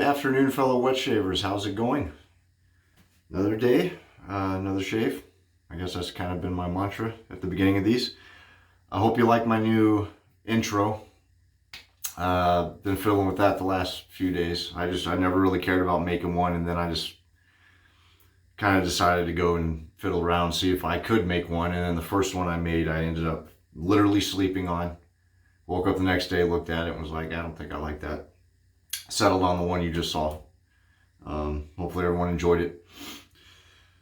afternoon, fellow wet shavers. How's it going? Another day, another shave. I guess that's kind of been my mantra at the beginning of these. I hope you like my new intro. Been fiddling with that the last few days. I never really cared about making one, and then I just kind of decided to go and fiddle around, see if I could make one. And then the first one I made, I ended up literally sleeping on. Woke up the next day, looked at it, and was like, I don't think I like that. Settled on the one you just saw. Hopefully everyone enjoyed it.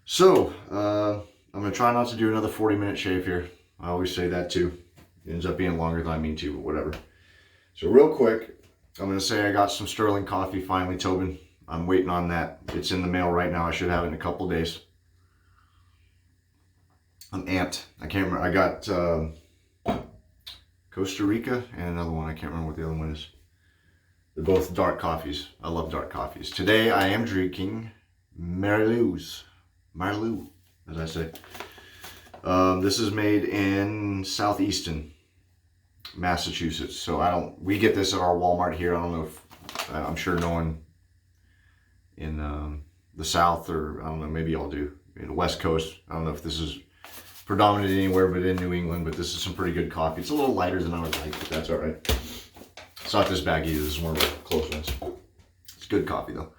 So, I'm going to try not to do another 40-minute shave here. I always say that too. It ends up being longer than I mean to, but whatever. So real quick, I'm going to say I got some Sterling coffee finally, Tobin. I'm waiting on that. It's in the mail right now. I should have it in a couple days. I'm amped. I can't remember. I got Costa Rica and another one. I can't remember what the other one is. They're both dark coffees. I love dark coffees. Today I am drinking Marlou, as I say. This is made in Southeastern Massachusetts. So we get this at our Walmart here. I don't know if, I'm sure no one in the South, or I don't know, maybe y'all do. In the West Coast, I don't know if this is predominant anywhere but in New England, but this is some pretty good coffee. It's a little lighter than I would like, but that's all right. It's not this bag either. This is one of the close ones. It's good coffee though.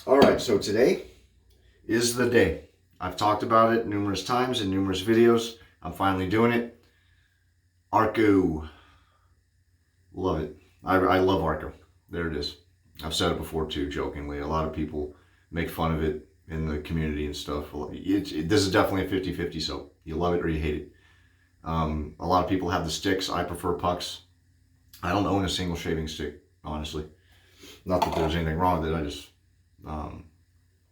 All right, so today is the day. I've talked about it numerous times in numerous videos. I'm finally doing it. Arko. Love it. I love Arko. There it is. I've said it before too, jokingly. A lot of people make fun of it in the community and stuff. This is definitely a 50-50 soap. You love it or you hate it. A lot of people have the sticks. I prefer pucks. I don't own a single shaving stick, honestly. Not that there's anything wrong with it. I just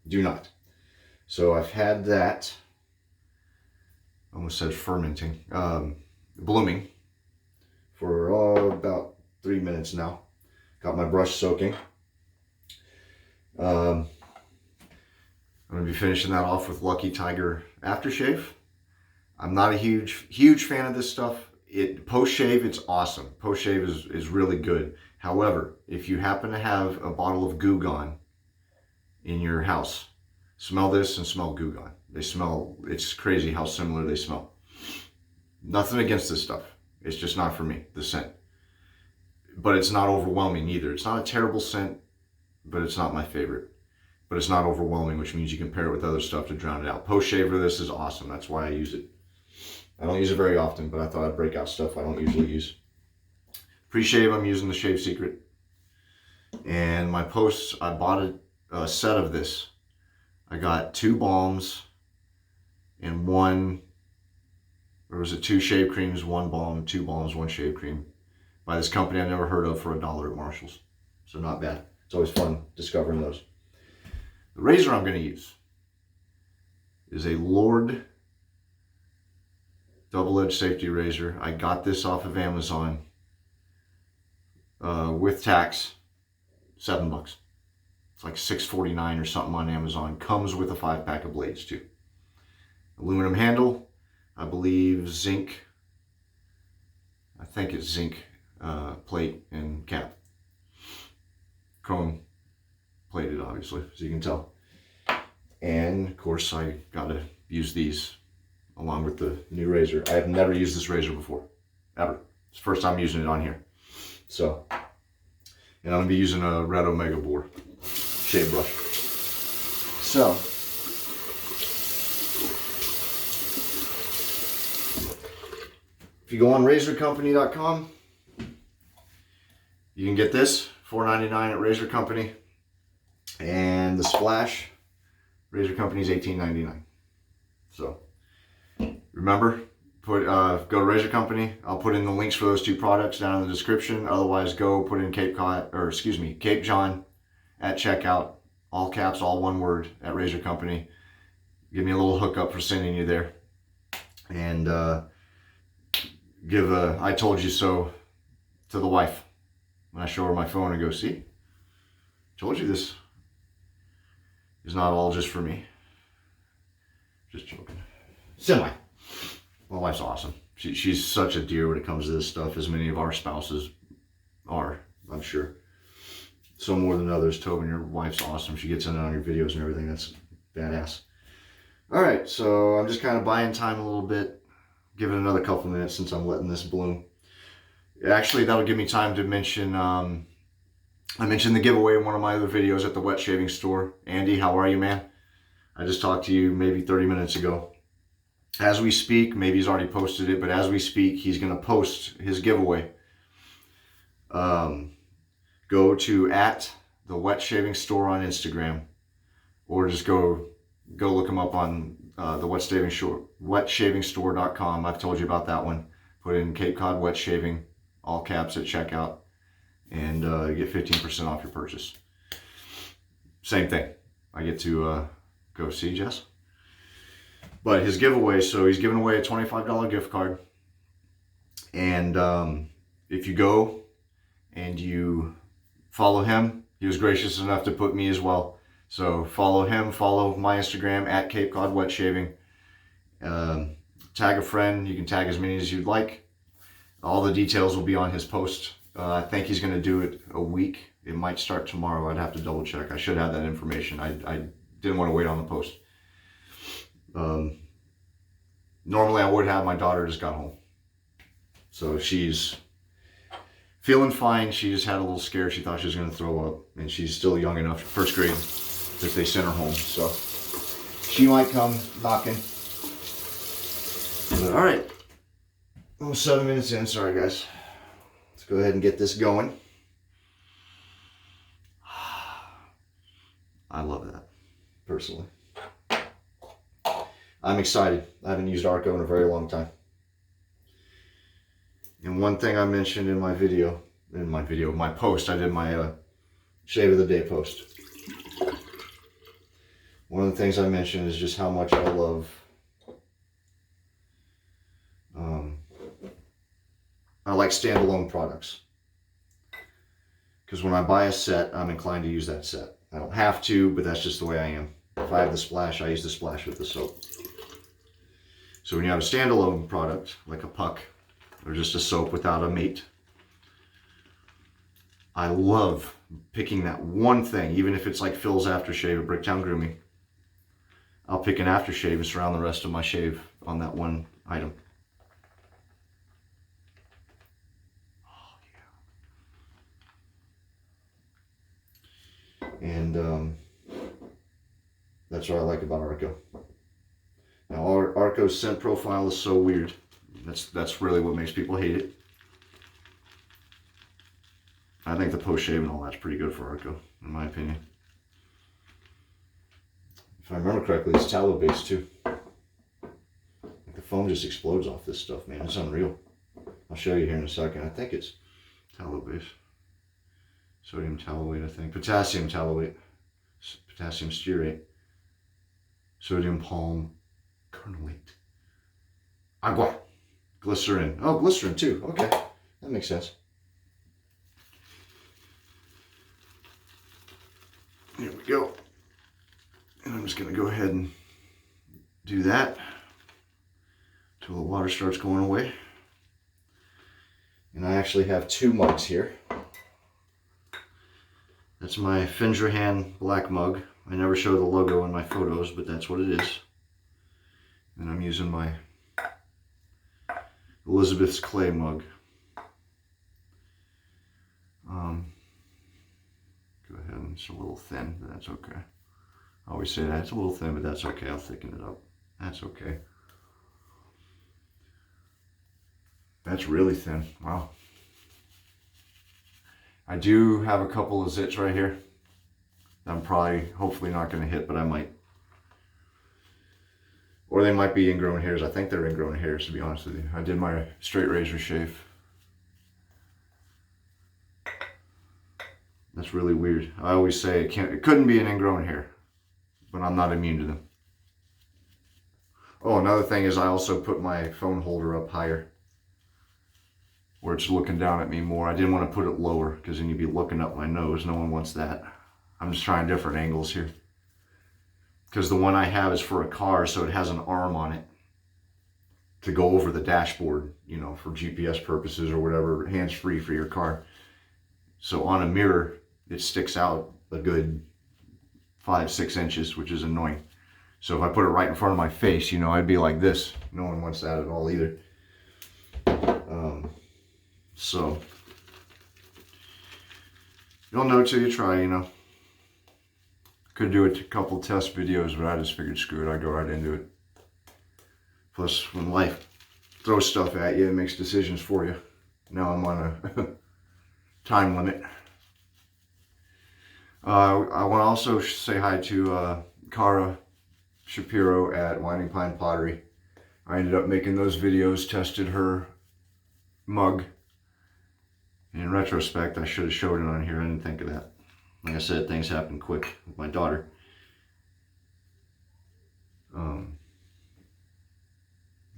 do not. So I've had that. I almost said fermenting. Blooming for about 3 minutes now. Got my brush soaking. I'm going to be finishing that off with Lucky Tiger aftershave. I'm not a huge fan of this stuff. Post-shave, it's awesome. Post-shave is really good. However, if you happen to have a bottle of Goo Gone in your house, smell this and smell Goo Gone. It's crazy how similar they smell. Nothing against this stuff. It's just not for me, the scent. But it's not overwhelming either. It's not a terrible scent, but it's not my favorite. But it's not overwhelming, which means you can pair it with other stuff to drown it out. Post-shave for this is awesome. That's why I use it. I don't use it very often, but I thought I'd break out stuff I don't usually use. Pre-shave, I'm using the Shave Secret. And my posts, I bought a set of this. I got 2 balms and 2 shave creams, 1 balm, 2 balms, 1 shave cream. By this company I never heard of for $1 at Marshall's. So not bad. It's always fun discovering those. The razor I'm going to use is a Lord double-edged safety razor. I got this off of Amazon with tax, $7. It's like $6.49 or something on Amazon. Comes with a 5-pack of blades too. Aluminum handle, I believe zinc. I think it's zinc plate and cap. Chrome plated, obviously, as you can tell. And of course, I gotta use these along with the new razor. I have never used this razor before, ever. It's the first time using it on here. So, and I'm gonna be using a Red Omega Bore shave brush. So, if you go on razorcompany.com, you can get this, $4.99 at Razor Company. And the Splash, Razor Company's $18.99. So remember, go to Razor Company. I'll put in the links for those 2 products down in the description. Otherwise, go put in CAPEJOHN at checkout, all caps, all one word, at Razor Company. Give me a little hookup for sending you there, and give a "I told you so" to the wife when I show her my phone and go, "See, told you this is not all just for me." Just joking. Semi. My wife's awesome. She's such a dear when it comes to this stuff, as many of our spouses are, I'm sure. some more than others. Tobin, your wife's awesome. She gets in on your videos and everything. That's badass. All right, so I'm just kind of buying time a little bit, give it another couple minutes since I'm letting this bloom. Actually, that'll give me time to mention, I mentioned the giveaway in one of my other videos at the wet shaving store. Andy, how are you, man? I just talked to you maybe 30 minutes ago. As we speak, maybe he's already posted it, but as we speak, he's going to post his giveaway. Go to @the wet shaving store on Instagram, or just go look him up on the wetshavingstore.com. I've told you about that one. Put in Cape Cod Wet Shaving, all caps at checkout, and get 15% off your purchase. Same thing. I get to go see Jess. But his giveaway, so he's giving away a $25 gift card. And if you go and you follow him, he was gracious enough to put me as well. So follow him, follow my Instagram at Cape Cod Wet Shaving. Tag a friend. You can tag as many as you'd like. All the details will be on his post. I think he's going to do it a week. It might start tomorrow. I'd have to double check. I should have that information. I didn't want to wait on the post. Normally I would have. My daughter just got home. So she's feeling fine. She just had a little scare. She thought she was going to throw up. And she's still young enough, first grade, that they sent her home. So she might come knocking. But, all right. Almost 7 minutes in. Sorry, guys. Let's go ahead and get this going. I love that, personally. I'm excited. I haven't used Arko in a very long time. And one thing I mentioned in my post, I did my shave of the day post. One of the things I mentioned is just how much I love I like standalone products. Because when I buy a set, I'm inclined to use that set. I don't have to, but that's just the way I am. If I have the splash, I use the splash with the soap. So when you have a standalone product, like a puck, or just a soap without a mate, I love picking that one thing, even if it's like Phil's aftershave at Bricktown Grooming. I'll pick an aftershave and surround the rest of my shave on that one item. And that's what I like about Arko. Now, Arko's scent profile is so weird. That's really what makes people hate it. I think the post-shave and all that's pretty good for Arko, in my opinion. If I remember correctly, it's tallow-based too. The foam just explodes off this stuff, man. It's unreal. I'll show you here in a second. I think it's tallow-based. Sodium tallowate, I think. Potassium tallowate. Potassium stearate. Sodium palm kernelate. Agua. Glycerin. Oh, glycerin too. Okay. That makes sense. Here we go. And I'm just going to go ahead and do that until the water starts going away. And I actually have 2 mugs here. That's my Findrahan black mug. I never show the logo in my photos, but that's what it is. And I'm using my Elizabeth's clay mug. Go ahead, and it's a little thin, but that's okay. I always say that, it's a little thin, but that's okay. I'll thicken it up. That's okay. That's really thin. Wow. I do have a couple of zits right here. I'm probably, hopefully not going to hit, but I might. Or they might be ingrown hairs. I think they're ingrown hairs, to be honest with you. I did my straight razor shave. That's really weird. I always say it couldn't be an ingrown hair, but I'm not immune to them. Oh, another thing is I also put my phone holder up higher, where it's looking down at me more. I didn't want to put it lower because then you'd be looking up my nose. No one wants that. I'm just trying different angles here. Because the one I have is for a car, so it has an arm on it to go over the dashboard, you know, for GPS purposes or whatever, hands-free for your car. So on a mirror, it sticks out a good 5-6 inches, which is annoying. So if I put it right in front of my face, you know, I'd be like this. No one wants that at all either. So you'll know till you try, you know. Could do a couple test videos, but I just figured, screw it, I'd go right into it. Plus, when life throws stuff at you, it makes decisions for you. Now I'm on a time limit. I want to also say hi to Cara Shapiro at Winding Pine Pottery. I ended up making those videos, tested her mug. In retrospect, I should have showed it on here. I didn't think of that. Like I said, things happen quick with my daughter.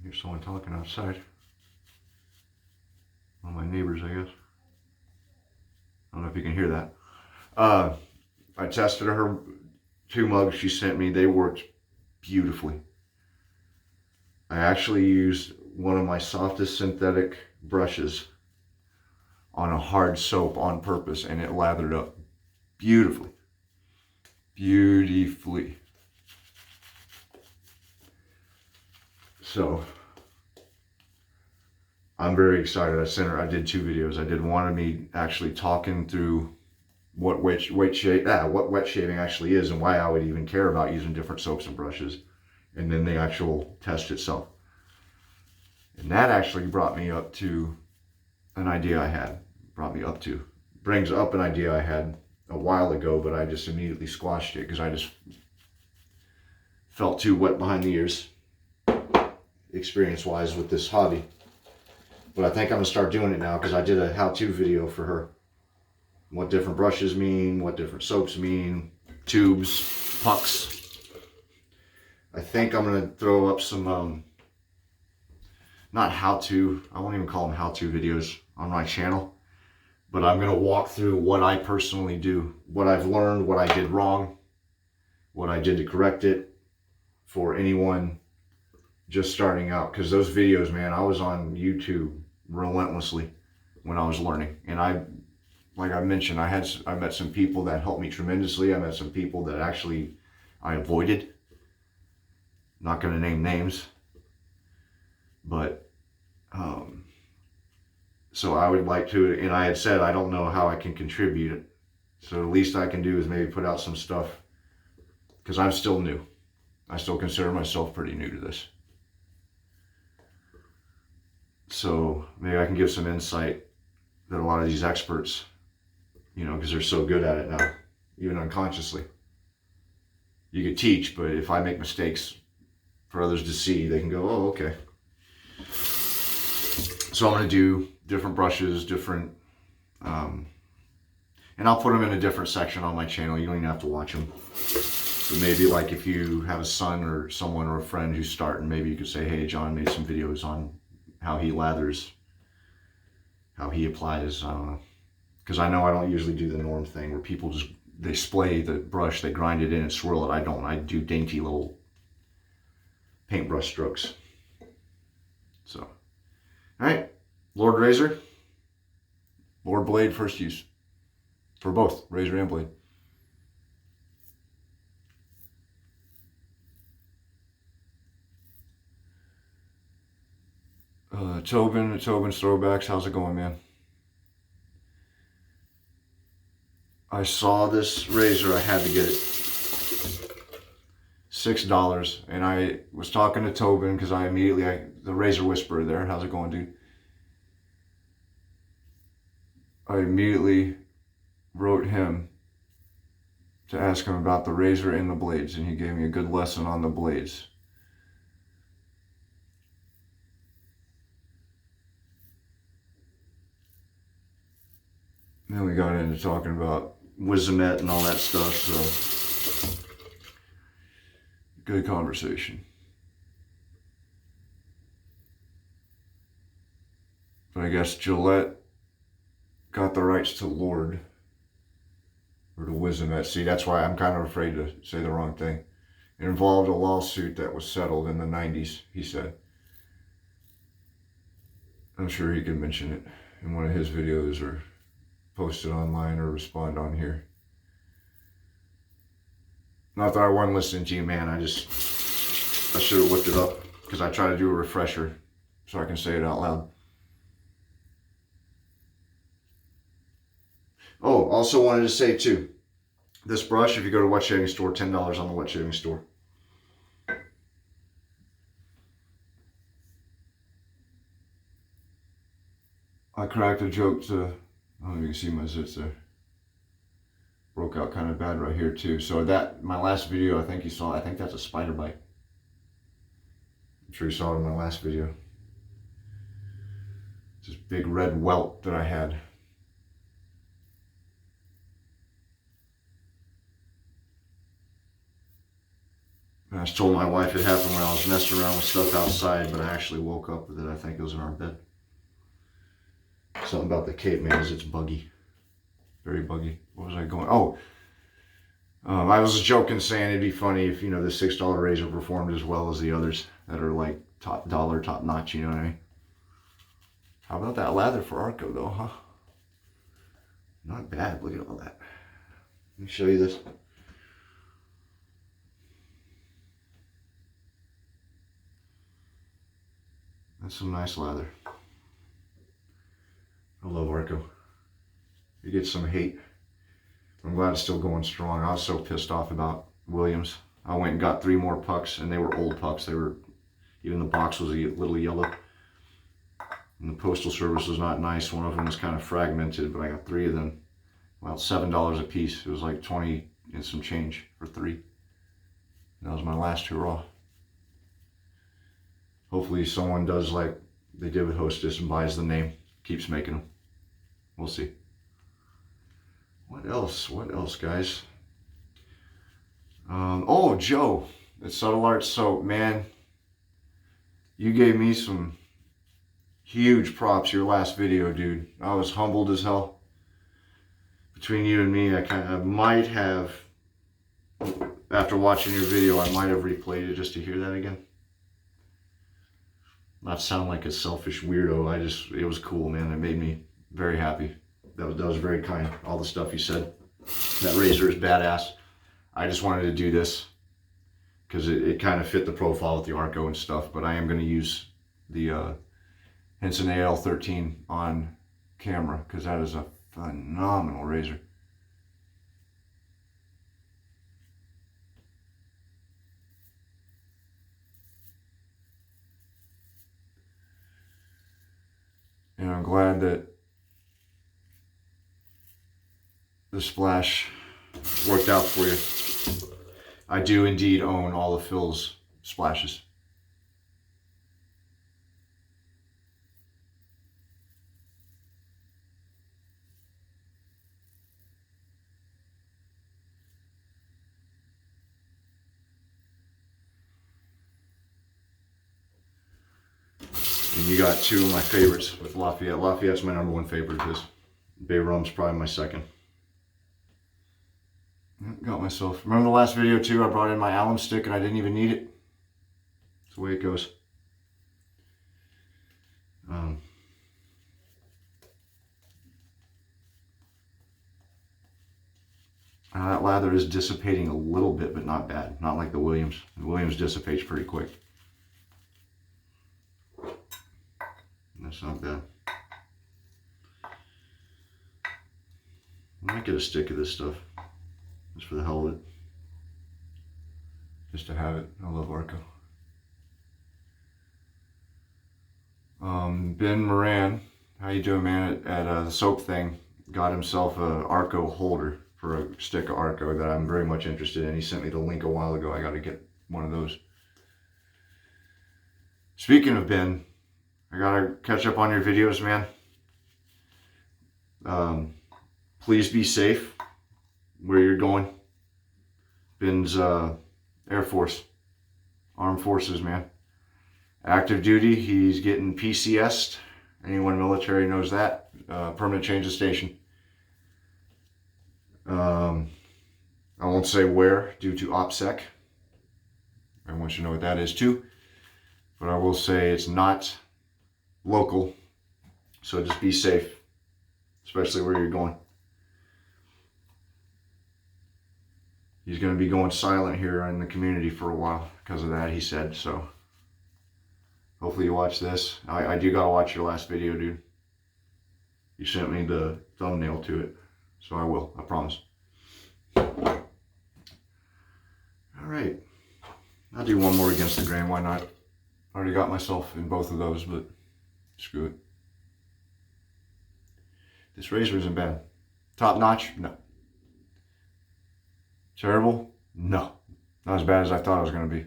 Here's someone talking outside. One of my neighbors, I guess. I don't know if you can hear that. I tested her 2 mugs she sent me. They worked beautifully. I actually used one of my softest synthetic brushes on a hard soap on purpose, and it lathered up beautifully. Beautifully. So I'm very excited. I did 2 videos. I did one of me actually talking through what wet shaving actually is and why I would even care about using different soaps and brushes, and then the actual test itself. And that actually brought me up to an idea I had. Brings up an idea I had a while ago, but I just immediately squashed it because I just felt too wet behind the ears, experience-wise, with this hobby. But I think I'm going to start doing it now because I did a how-to video for her. What different brushes mean, what different soaps mean, tubes, pucks. I think I'm going to throw up some, not how-to, I won't even call them how-to videos on my channel. But I'm going to walk through what I personally do, what I've learned, what I did wrong, what I did to correct it for anyone just starting out. Because those videos, man, I was on YouTube relentlessly when I was learning. And like I mentioned, I met some people that helped me tremendously. I met some people that actually I avoided. Not going to name names. But, so I would like to, and I had said I don't know how I can contribute. So the least I can do is maybe put out some stuff, because I'm still new. I still consider myself pretty new to this. So maybe I can give some insight that a lot of these experts, you know, because they're so good at it now, even unconsciously. You could teach, but if I make mistakes for others to see, they can go, oh, okay. So I'm going to do different brushes, different, and I'll put them in a different section on my channel. You don't even have to watch them. But maybe like if you have a son or someone or a friend who's starting, maybe you could say, hey, John made some videos on how he lathers, how he applies, I don't know. Because I know I don't usually do the norm thing where people just, they splay the brush, they grind it in and swirl it. I don't. I do dainty little paintbrush strokes. So, all right, Lord Razor, Lord Blade, first use for both razor and blade. Tobin's Throwbacks, how's it going, man? I saw this razor, I had to get it. $6, and I was talking to Tobin because I immediately, the Razor Whisperer there, how's it going, dude? I immediately wrote him to ask him about the razor and the blades, and he gave me a good lesson on the blades. Then we got into talking about Wizamet and all that stuff, so good conversation. But I guess Gillette got the rights to Lord, or to Wizamet. See, that's why I'm kind of afraid to say the wrong thing. It involved a lawsuit that was settled in the 90s, he said. I'm sure he could mention it in one of his videos or post it online or respond on here. Not that I wasn't listening to you, man. I should have looked it up because I try to do a refresher so I can say it out loud. Oh, also wanted to say too, this brush, if you go to Wet Shaving Store, $10 on the Wet Shaving Store. I cracked a joke to, I don't know if you can see my zits there. Broke out kind of bad right here too. So that, my last video, I think you saw, I think that's a spider bite. I'm sure you saw it in my last video. It's this big red welt that I had. I just told my wife it happened when I was messing around with stuff outside, but I actually woke up with it. I think it was in our bed. Something about the Cape, man, is it's buggy. Very buggy. What was I going? Oh, I was joking saying it'd be funny if, you know, the $6 razor performed as well as the others that are like top dollar, top notch, you know what I mean? How about that lather for Arko though, huh? Not bad. Look at all that. Let me show you this. That's some nice lather. I love Arko. You get some hate. I'm glad it's still going strong. I was so pissed off about Williams. I went and got 3 more pucks, and they were old pucks. They were, even the box was a little yellow. And the postal service was not nice. One of them was kind of fragmented, but I got 3 of them. About $7 a piece. It was like 20 and some change for 3. That was my last hurrah. Hopefully someone does like they did with Hostess and buys the name, keeps making them. We'll see. What else? What else, guys? Oh, Joe, it's Subtle Art Soap, man. You gave me some huge props your last video, dude. I was humbled as hell. Between you and me, I might have, after watching your video, I might have replayed it just to hear that again. Not sound like a selfish weirdo. It was cool, man. It made me very happy. That was very kind. All the stuff you said. That razor is badass. I just wanted to do this because it kind of fit the profile with the Arko and stuff. But I am going to use the Henson AL13 on camera because that is a phenomenal razor. And I'm glad that the splash worked out for you. I do indeed own all of Phil's splashes. And you got 2 of my favorites with Lafayette. Lafayette's my #1 favorite. This Bay Rum's probably my second. Got myself. Remember the last video too? I brought in my alum stick and I didn't even need it. That's the way it goes. That lather is dissipating a little bit, but not bad. Not like the Williams. The Williams dissipates pretty quick. That's not bad. I might get a stick of this stuff. Just for the hell of it. Just to have it. I love Arko. Ben Moran, how you doing, man? At the soap thing, got himself a Arko holder for a stick of Arko that I'm very much interested in. He sent me the link a while ago. I got to get one of those. Speaking of Ben, I got to catch up on your videos, man. Please be safe where you're going. Ben's Air Force, Armed Forces, man. Active duty, he's getting PCS'd. Anyone military knows that. Permanent change of station. I won't say where due to OPSEC. I want you to know what that is too. But I will say it's not local. So just be safe, especially where you're going. he's going to be going silent here in the community for a while because of that, he said. So hopefully you watch this. I do got to watch your last video, dude. You sent me the thumbnail to it, so I will, I promise. All right, I'll do one more against the grain, why not? I already got myself in both of those, but screw it. This razor isn't bad. Top notch? No. Terrible? No. Not as bad as I thought it was going to be.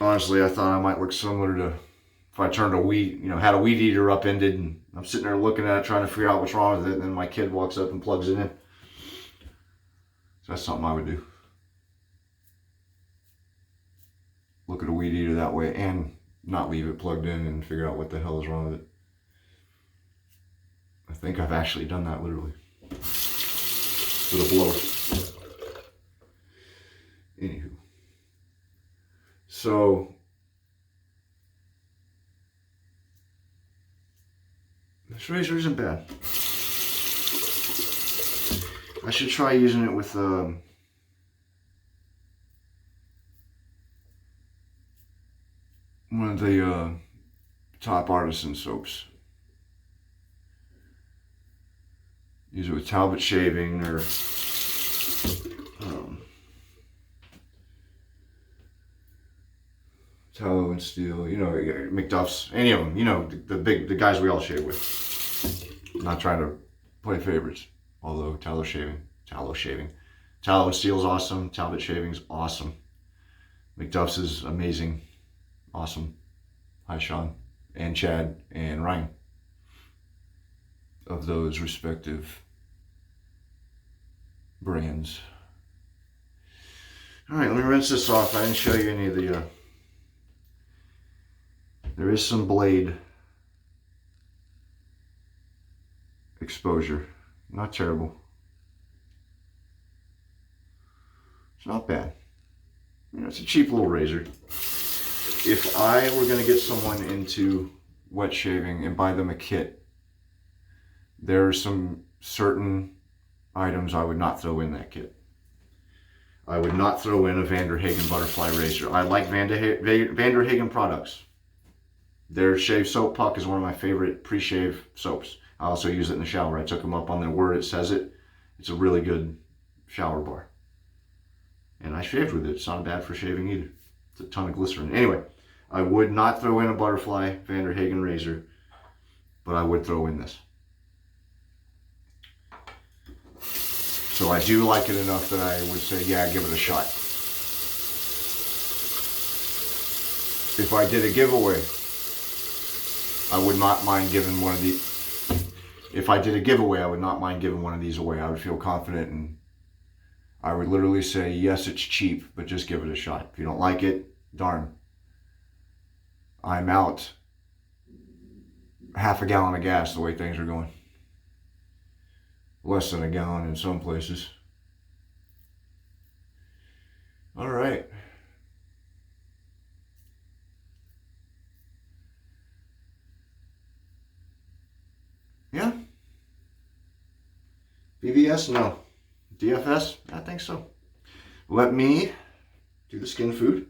Honestly, I thought I might look similar to if I turned a weed, had a weed eater upended, and I'm sitting there looking at it, trying to figure out what's wrong with it, and then my kid walks up and plugs it in. So that's something I would do. Look at a weed eater that way and not leave it plugged in and figure out what the hell is wrong with it. I think I've actually done that literally with a blower. Anywho. So this razor isn't bad. I should try using it with one of the top artisan soaps. Use it with Talbot shaving or Tallow and Steel, McDuff's, any of them, the guys we all shave with. I'm not trying to play favorites, although Tallow and Steel's awesome, Talbot shaving's awesome, McDuff's is amazing, awesome. Hi Sean and Chad and Ryan of those respective brands. All right, let me rinse this off. I didn't show you any of the there is some blade exposure. Not terrible. It's not bad. It's a cheap little razor. If I were going to get someone into wet shaving and buy them a kit, there are some certain items I would not throw in that kit. I would not throw in a Van der Hagen butterfly razor. I like Van der Hagen products. Their shave soap puck is one of my favorite pre-shave soaps. I also use it in the shower. I took them up on their word, it says it. It's a really good shower bar. And I shaved with it. It's not bad for shaving either. It's a ton of glycerin. Anyway, I would not throw in a butterfly Van der Hagen razor, but I would throw in this. So I do like it enough that I would say, yeah, give it a shot. If I did a giveaway, I would not mind giving one of these. If I did a giveaway, I would not mind giving one of these away. I would feel confident, and I would literally say, yes, it's cheap, but just give it a shot. If you don't like it, darn. I'm out half a gallon of gas the way things are going. Less than a gallon in some places. All right. Yeah. BBS? No. DFS? I think so. Let me do the skin food.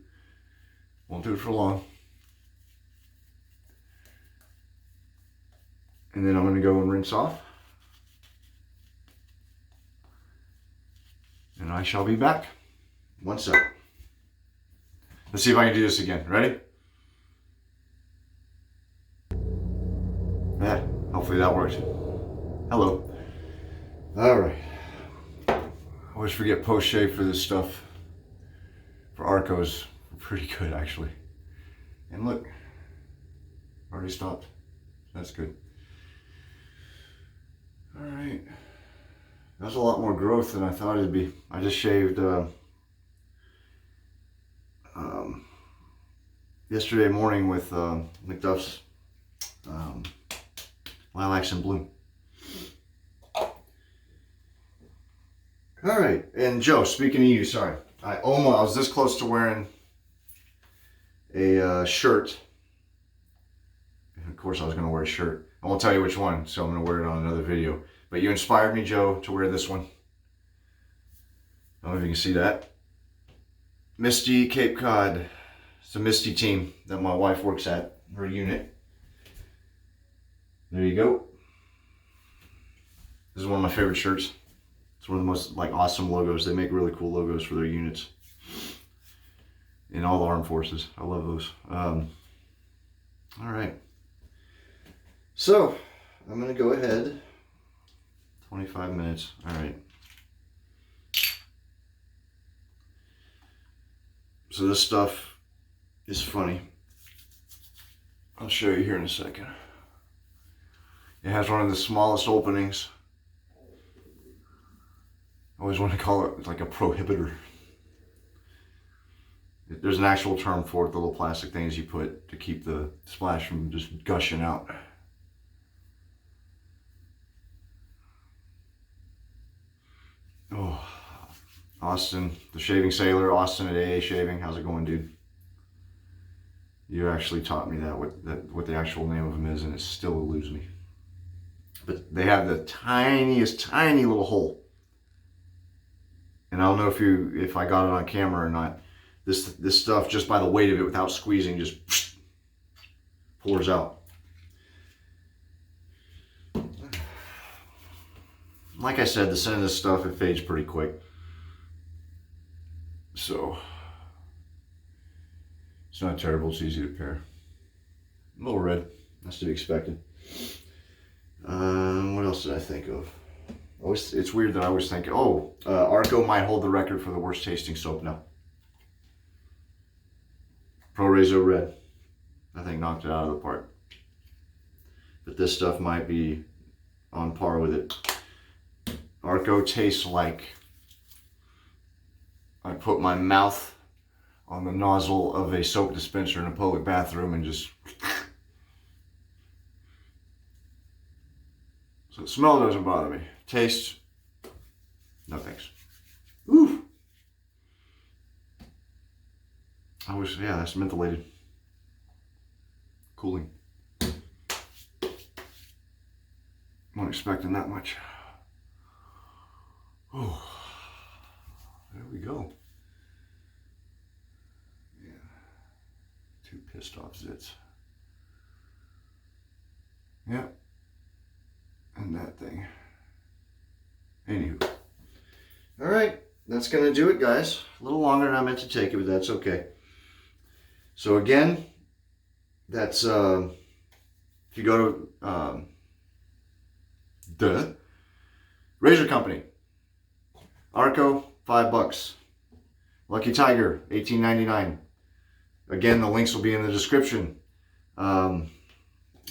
Won't do it for long. And then I'm going to go and rinse off. And I shall be back. 1 sec. Let's see if I can do this again. Ready? Yeah, hopefully that worked. Hello. All right. I always forget post-shave for this stuff. For Arko's pretty good, actually. And look, already stopped. That's good. All right. That's a lot more growth than I thought it'd be. I just shaved yesterday morning with McDuff's Lilacs in Bloom. All right, and Joe, speaking of you, sorry. I was this close to wearing a shirt. Of course I was going to wear a shirt. I won't tell you which one, so I'm going to wear it on another video. But you inspired me, Joe, to wear this one. I don't know if you can see that. Misty Cape Cod. It's a Misty team that my wife works at, her unit. There you go. This is one of my favorite shirts. It's one of the most awesome logos. They make really cool logos for their units in all the armed forces. I love those. All right. So I'm going to go ahead. 25 minutes. All right. So this stuff is funny. I'll show you here in a second. It has one of the smallest openings. I always want to call it like a prohibitor. There's an actual term for it, the little plastic things you put to keep the splash from just gushing out. Oh, Austin, the shaving sailor, Austin at AA Shaving. How's it going, dude? You actually taught me what the actual name of them is, and it still eludes me. But they have the tiniest, tiny little hole. And I don't know if I got it on camera or not. This stuff, just by the weight of it, without squeezing, just pours out. Like I said, the scent of this stuff, it fades pretty quick. So it's not terrible. It's easy to pair. A little red, that's to be expected. What else did I think of? It's weird that I always think, Arko might hold the record for the worst tasting soap now. Pro Rezo Red, I think, knocked it out of the park. But this stuff might be on par with it. Arko tastes like I put my mouth on the nozzle of a soap dispenser in a public bathroom and just... So the smell doesn't bother me. Taste, no thanks. Ooh. Yeah, that's mentholated. Cooling. Wasn't expecting that much. Oh, there we go. Yeah, 2 pissed off zits. Yeah, and that thing. Anywho, all right, that's gonna do it, guys. A little longer than I meant to take it, but that's okay. So again, that's if you go to the Razor Company. Arko, $5. Lucky Tiger, $18.99. Again, the links will be in the description. Go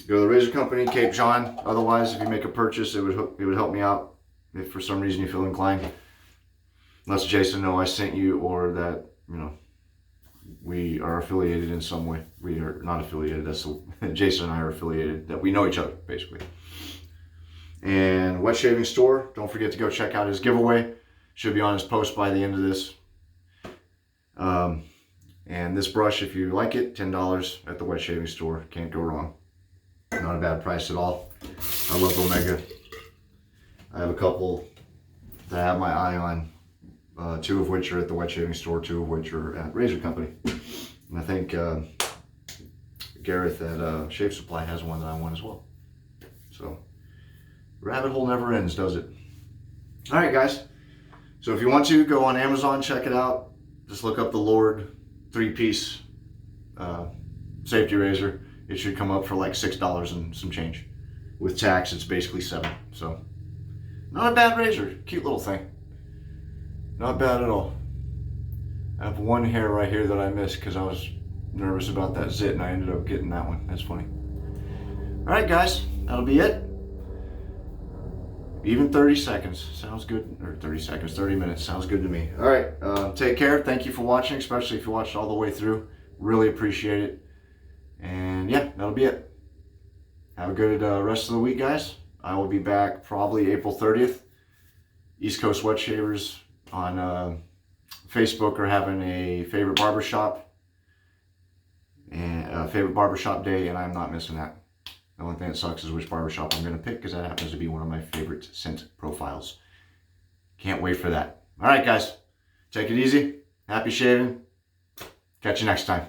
to the Razor Company, CAPEJOHN. Otherwise, if you make a purchase, it would help me out if for some reason you feel inclined. Let Jason know I sent you, or that, you know, we are affiliated in some way. We are not affiliated. Jason and I are affiliated, that we know each other, basically. And Wet Shaving Store, don't forget to go check out his giveaway. Should be on his post by the end of this. And this brush, if you like it, $10 at the Wet Shaving Store. Can't go wrong. Not a bad price at all. I love Omega. I have a couple that I have my eye on. 2 of which are at the Wet Shaving Store, 2 of which are at Razor Company. And I think Gareth at Shave Supply has one that I want as well. So, rabbit hole never ends, does it? All right, guys. So if you want to, go on Amazon, check it out. Just look up the Lord 3-piece safety razor. It should come up for like $6 and some change. With tax, it's basically $7. So, not a bad razor. Cute little thing. Not bad at all. I have one hair right here that I missed because I was nervous about that zit, and I ended up getting that one. That's funny. All right, guys. That'll be it. Even 30 seconds sounds good, or 30 seconds, 30 minutes sounds good to me. All right, take care. Thank you for watching, especially if you watched all the way through. Really appreciate it. And yeah, that'll be it. Have a good rest of the week, guys. I will be back probably April 30th. East Coast Wet Shavers on Facebook are having a favorite barbershop favorite barbershop day, and I'm not missing that. The only thing that sucks is which barbershop I'm going to pick, because that happens to be one of my favorite scent profiles. Can't wait for that. All right, guys. Take it easy. Happy shaving. Catch you next time.